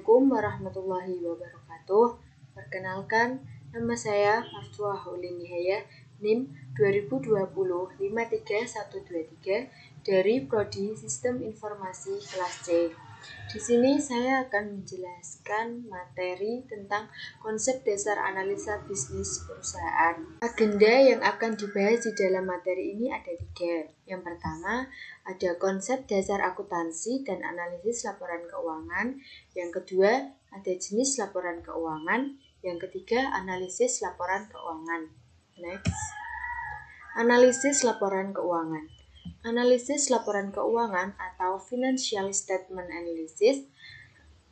Assalamualaikum warahmatullahi wabarakatuh. Perkenalkan, nama saya Marfuah Aulinihaya, NIM 2020-53123 dari Prodi Sistem Informasi kelas C. Di sini saya akan menjelaskan materi tentang konsep dasar analisa bisnis perusahaan. Agenda yang akan dibahas di dalam materi ini ada 3. Yang pertama, ada konsep dasar akuntansi dan analisis laporan keuangan. Yang kedua, ada jenis laporan keuangan. Yang ketiga, analisis laporan keuangan. Next. Analisis laporan keuangan. Analisis laporan keuangan atau Financial Statement Analysis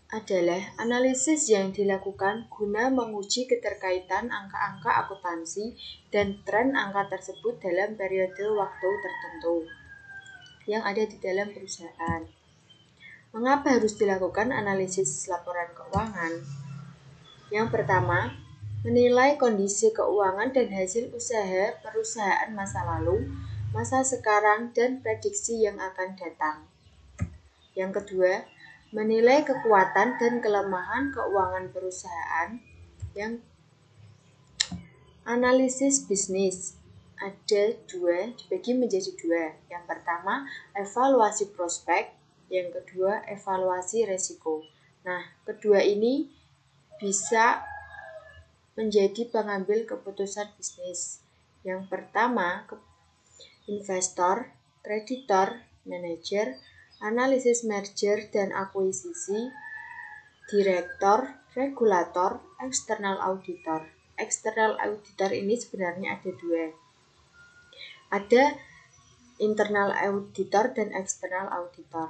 adalah analisis yang dilakukan guna menguji keterkaitan angka-angka akuntansi dan tren angka tersebut dalam periode waktu tertentu yang ada di dalam perusahaan. Mengapa harus dilakukan analisis laporan keuangan? Yang pertama, menilai kondisi keuangan dan hasil usaha perusahaan masa lalu, masa sekarang, dan prediksi yang akan datang. Yang kedua, menilai kekuatan dan kelemahan keuangan perusahaan. Yang analisis bisnis ada 2, dibagi menjadi 2. Yang pertama, evaluasi prospek. Yang kedua, evaluasi resiko. Nah, kedua ini bisa menjadi pengambil keputusan bisnis. Yang pertama, investor, kreditor, manajer, analisis merger dan akuisisi, direktor, regulator, eksternal auditor. Eksternal auditor ini sebenarnya ada 2. Ada internal auditor dan eksternal auditor.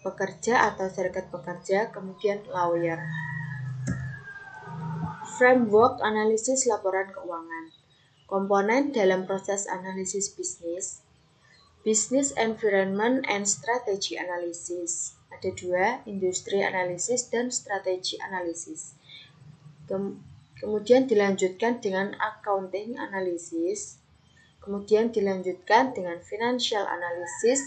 Pekerja atau serikat pekerja, kemudian lawyer. Framework analisis laporan keuangan. Komponen dalam proses analisis bisnis. Business Environment and Strategy Analysis. Ada 2, industri analisis dan strategi analisis. Kemudian dilanjutkan dengan accounting analysis. Kemudian dilanjutkan dengan financial analysis,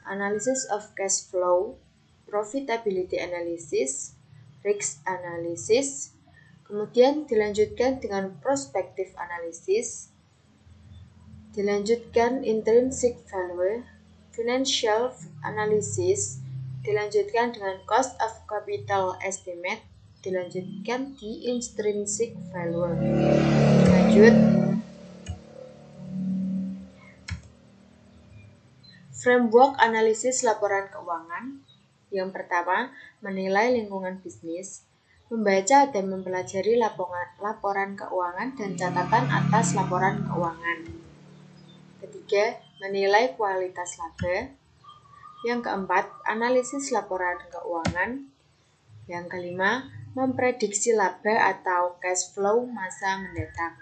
analysis of cash flow, profitability analysis, risk analysis. Kemudian dilanjutkan dengan prospective analysis. Dilanjutkan intrinsic value, financial analysis, dilanjutkan dengan cost of capital estimate, dilanjutkan di intrinsic value. Lanjut. Framework analisis laporan keuangan. Yang pertama, menilai lingkungan bisnis, membaca dan mempelajari laporan keuangan dan catatan atas laporan keuangan. Ketiga, menilai kualitas laba. Yang keempat, analisis laporan keuangan. Yang kelima, memprediksi laba atau cash flow masa mendatang.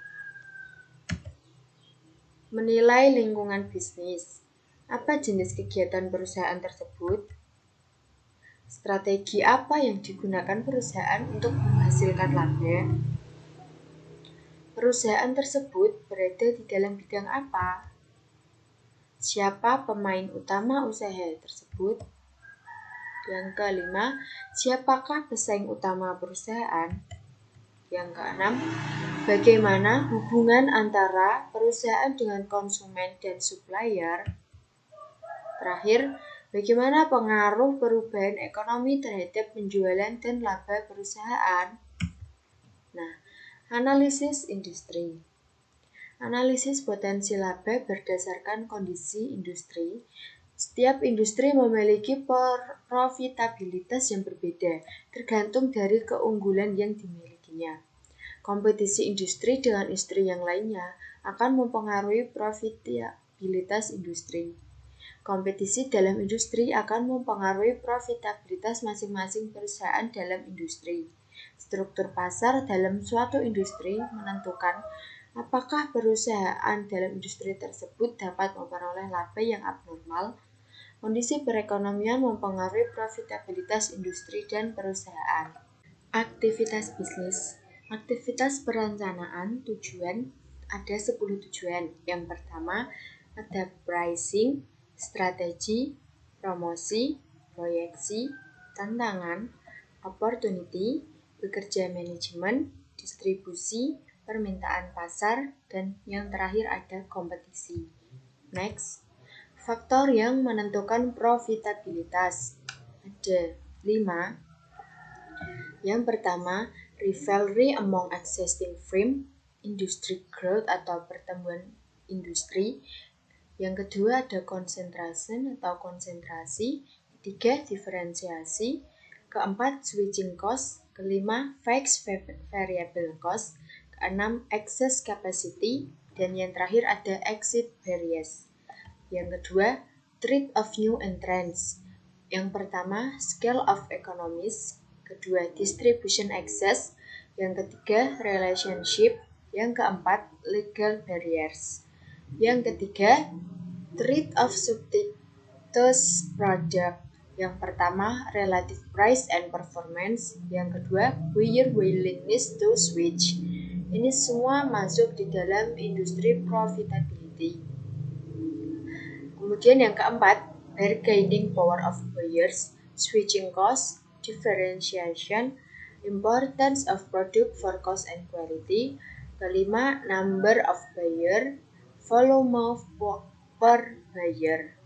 Menilai lingkungan bisnis. Apa jenis kegiatan perusahaan tersebut? Strategi apa yang digunakan perusahaan untuk menghasilkan laba? Perusahaan tersebut berada di dalam bidang apa? Siapa pemain utama usaha tersebut? Yang kelima, siapakah pesaing utama perusahaan? Yang keenam, bagaimana hubungan antara perusahaan dengan konsumen dan supplier? Terakhir, bagaimana pengaruh perubahan ekonomi terhadap penjualan dan laba perusahaan? Nah, analisis industri. Analisis potensi laba berdasarkan kondisi industri. Setiap industri memiliki profitabilitas yang berbeda, tergantung dari keunggulan yang dimilikinya. Kompetisi industri dengan industri yang lainnya akan mempengaruhi profitabilitas industri. Kompetisi dalam industri akan mempengaruhi profitabilitas masing-masing perusahaan dalam industri. Struktur pasar dalam suatu industri menentukan apakah perusahaan dalam industri tersebut dapat memperoleh laba yang abnormal. Kondisi perekonomian mempengaruhi profitabilitas industri dan perusahaan. Aktivitas bisnis. Aktivitas perencanaan tujuan ada 10 tujuan. Yang pertama, ada pricing, strategi, promosi, proyeksi, tantangan, opportunity, bekerja manajemen, distribusi, permintaan pasar, dan yang terakhir ada kompetisi. Next, faktor yang menentukan profitabilitas. Ada 5. Yang pertama, rivalry among existing firm, industry growth atau pertumbuhan industri. Yang kedua ada concentration atau konsentrasi. Ketiga, diferensiasi. Keempat, switching cost. Kelima, fixed variable cost. Keenam, excess capacity. Dan yang terakhir ada exit barriers. Yang kedua, threat of new entrants. Yang pertama, scale of economies. Kedua, distribution access. Yang ketiga, relationship. Yang keempat, legal barriers. Yang ketiga, threat of substitute product. Yang pertama, relative price and performance. Yang kedua, buyer willingness to switch. Ini semua masuk di dalam industri profitability. Kemudian yang keempat, bargaining power of buyers, switching cost, differentiation, importance of product for cost and quality. Kelima, number of buyer, volume per buyer.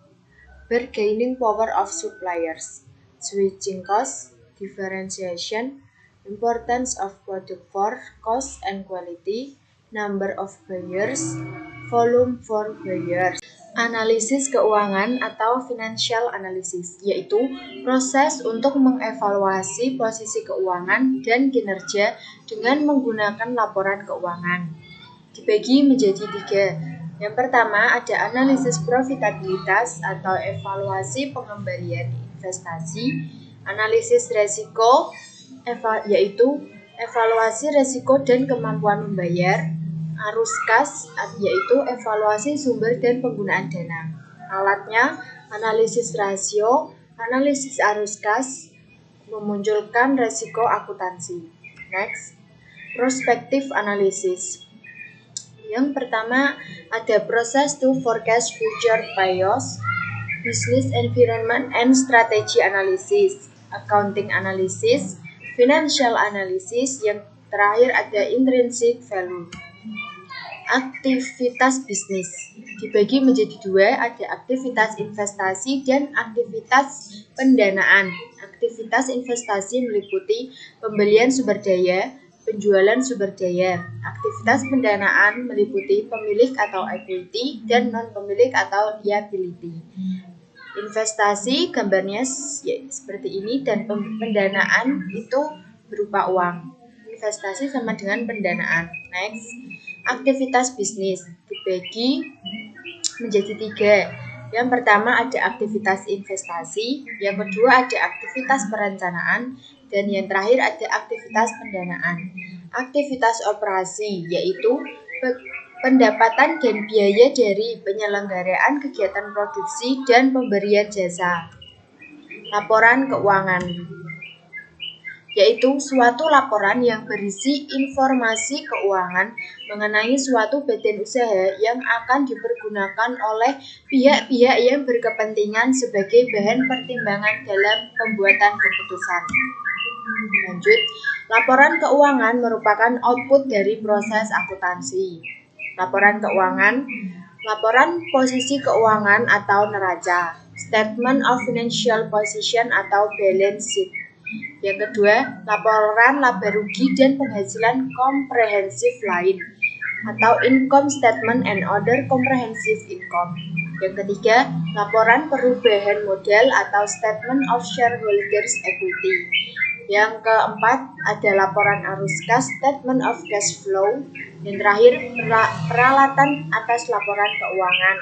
Bargaining power of suppliers, switching cost, differentiation, importance of product for cost and quality, number of buyers, volume for buyers. Analisis keuangan atau financial analysis, yaitu proses untuk mengevaluasi posisi keuangan dan kinerja dengan menggunakan laporan keuangan. Dibagi menjadi 3. Yang pertama ada analisis profitabilitas atau evaluasi pengembalian investasi, analisis resiko, yaitu evaluasi resiko dan kemampuan membayar, arus kas, yaitu evaluasi sumber dan penggunaan dana. Alatnya, analisis rasio, analisis arus kas, memunculkan resiko akuntansi. Next, prospective analysis. Yang pertama ada proses to forecast future bias, business environment and strategy analysis, accounting analysis, financial analysis. Yang terakhir ada intrinsic value. Aktivitas bisnis dibagi menjadi 2, ada aktivitas investasi dan aktivitas pendanaan. Aktivitas investasi meliputi pembelian sumber daya, penjualan sumber daya. Aktivitas pendanaan meliputi pemilik atau equity dan non-pemilik atau liability. Investasi gambarnya seperti ini dan pendanaan itu berupa uang. Investasi sama dengan pendanaan. Next, aktivitas bisnis dibagi menjadi 3. Yang pertama ada aktivitas investasi, yang kedua ada aktivitas perencanaan, dan yang terakhir ada aktivitas pendanaan. Aktivitas operasi yaitu pendapatan dan biaya dari penyelenggaraan kegiatan produksi dan pemberian jasa. Laporan keuangan yaitu suatu laporan yang berisi informasi keuangan mengenai suatu badan usaha yang akan dipergunakan oleh pihak-pihak yang berkepentingan sebagai bahan pertimbangan dalam pembuatan keputusan. Lanjut, laporan keuangan merupakan output dari proses akuntansi. Laporan keuangan, laporan posisi keuangan atau neraca, statement of financial position atau balance sheet. Yang kedua, laporan laba rugi dan penghasilan komprehensif lain atau income statement and other comprehensive income. Yang ketiga, laporan perubahan modal atau statement of shareholders equity. Yang keempat, ada laporan arus kas, statement of cash flow. Yang terakhir, peralatan atas laporan keuangan.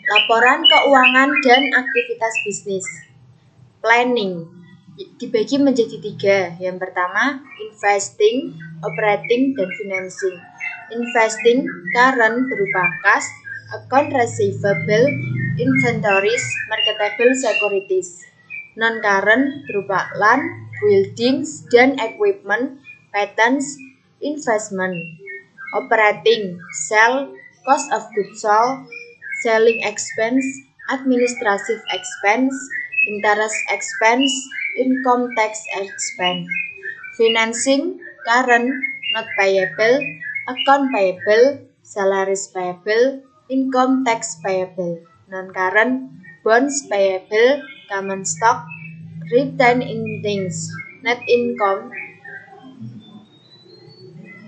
Laporan keuangan dan aktivitas bisnis. Planning dibagi menjadi 3. Yang pertama, investing, operating, dan financing. Investing, current berupa cash, account receivable, inventories, marketable securities. Non-current berupa land, buildings, dan equipment, patents, investment. Operating, sell, cost of goods sold, selling expense, administrative expense, interest expense, income tax expense, financing, current, not payable, account payable, salaries payable, income tax payable, non-current, bonds payable, common stock, retained earnings, net income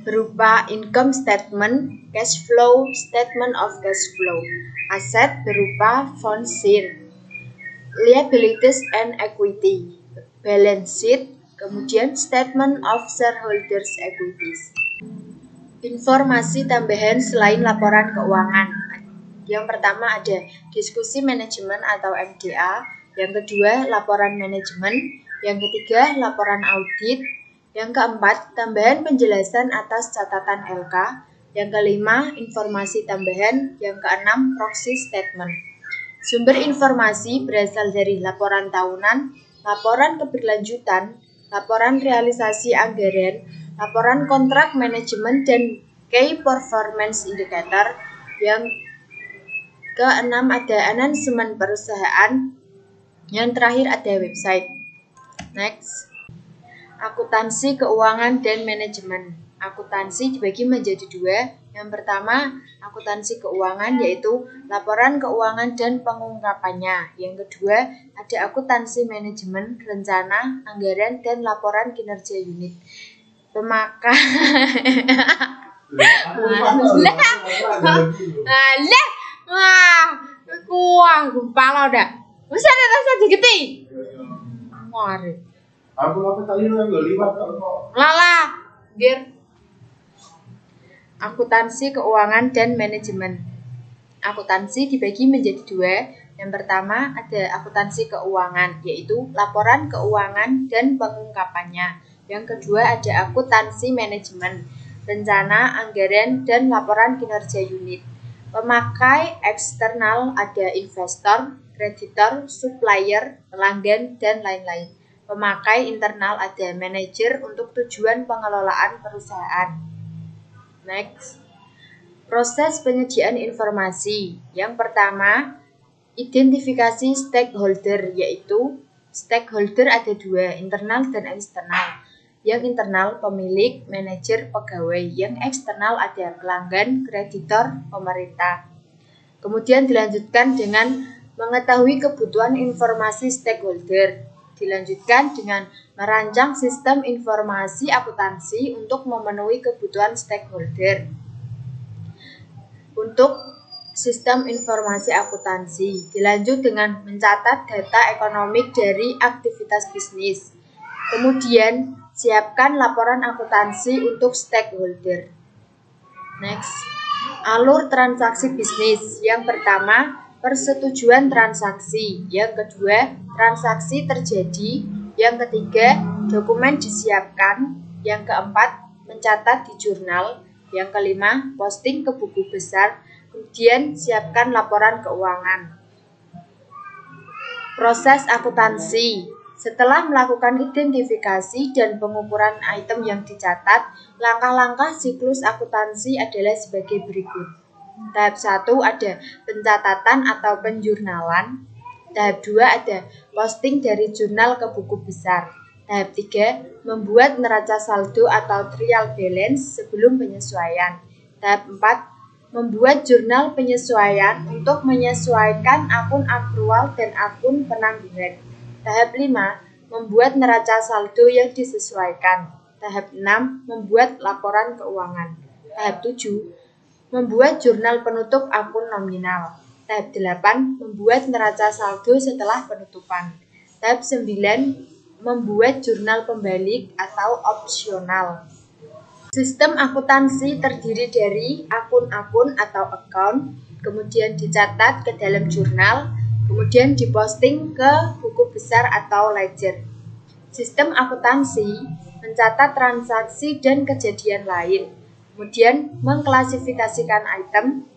berupa income statement, cash flow, statement of cash flow, aset berupa funds in, liabilities and equity, balance sheet, kemudian statement of shareholders equities. Informasi tambahan selain laporan keuangan. Yang pertama ada diskusi manajemen atau MDA, yang kedua laporan manajemen, yang ketiga laporan audit, yang keempat tambahan penjelasan atas catatan LK, yang kelima informasi tambahan, yang keenam proxy statement. Sumber informasi berasal dari laporan tahunan, laporan keberlanjutan, laporan realisasi anggaran, laporan kontrak manajemen, dan key performance indicator. Yang keenam ada announcement perusahaan. Yang terakhir ada website. Next. Akuntansi keuangan dan manajemen. Akuntansi dibagi menjadi dua. Yang pertama, akuntansi keuangan yaitu laporan keuangan dan pengungkapannya. Yang kedua, ada akuntansi manajemen, rencana, anggaran, dan laporan kinerja unit. Pemakai kepala udah. Bisa ada rasa digeti. Mari. Aku apa tadi lu yang liwat kok. Lala, dir. Akuntansi keuangan dan manajemen. Akuntansi dibagi menjadi dua. Yang pertama ada akuntansi keuangan, yaitu laporan keuangan dan pengungkapannya. Yang kedua ada akuntansi manajemen, rencana, anggaran, dan laporan kinerja unit. Pemakai eksternal ada investor, kreditor, supplier, pelanggan, dan lain-lain. Pemakai internal ada manajer untuk tujuan pengelolaan perusahaan. Next. Proses penyediaan informasi. Yang pertama, identifikasi stakeholder, yaitu stakeholder ada dua, internal dan eksternal. Yang internal pemilik, manajer, pegawai. Yang eksternal ada pelanggan, kreditor, pemerintah. Kemudian dilanjutkan dengan mengetahui kebutuhan informasi stakeholder. Dilanjutkan dengan merancang sistem informasi akuntansi untuk memenuhi kebutuhan stakeholder. Untuk sistem informasi akuntansi, dilanjut dengan mencatat data ekonomik dari aktivitas bisnis. Kemudian, siapkan laporan akuntansi untuk stakeholder. Next, alur transaksi bisnis. Yang pertama, persetujuan transaksi. Yang kedua, transaksi terjadi. Yang ketiga, dokumen disiapkan. Yang keempat, mencatat di jurnal. Yang kelima, posting ke buku besar. Kemudian, siapkan laporan keuangan. Proses akuntansi. Setelah melakukan identifikasi dan pengukuran item yang dicatat, langkah-langkah siklus akuntansi adalah sebagai berikut. Tahap 1 ada pencatatan atau penjurnalan. Tahap 2 ada posting dari jurnal ke buku besar. Tahap 3 membuat neraca saldo atau trial balance sebelum penyesuaian. Tahap 4 membuat jurnal penyesuaian untuk menyesuaikan akun akrual dan akun penanggungan. Tahap 5 membuat neraca saldo yang disesuaikan. Tahap 6 membuat laporan keuangan. Tahap 7 membuat jurnal penutup akun nominal. Tahap 8 membuat neraca saldo setelah penutupan. Tahap 9 membuat jurnal pembalik atau opsional. Sistem akuntansi terdiri dari akun-akun atau account, kemudian dicatat ke dalam jurnal, kemudian diposting ke buku besar atau ledger. Sistem akuntansi mencatat transaksi dan kejadian lain, kemudian mengklasifikasikan item,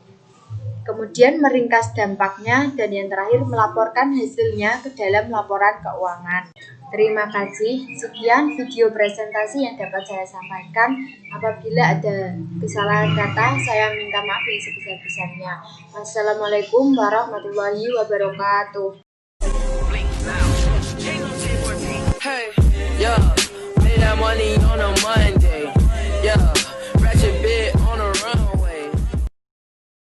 kemudian meringkas dampaknya, dan yang terakhir melaporkan hasilnya ke dalam laporan keuangan. Terima kasih. Sekian video presentasi yang dapat saya sampaikan. Apabila ada kesalahan kata, saya minta maaf yang sebesar-besarnya. Wassalamualaikum warahmatullahi wabarakatuh.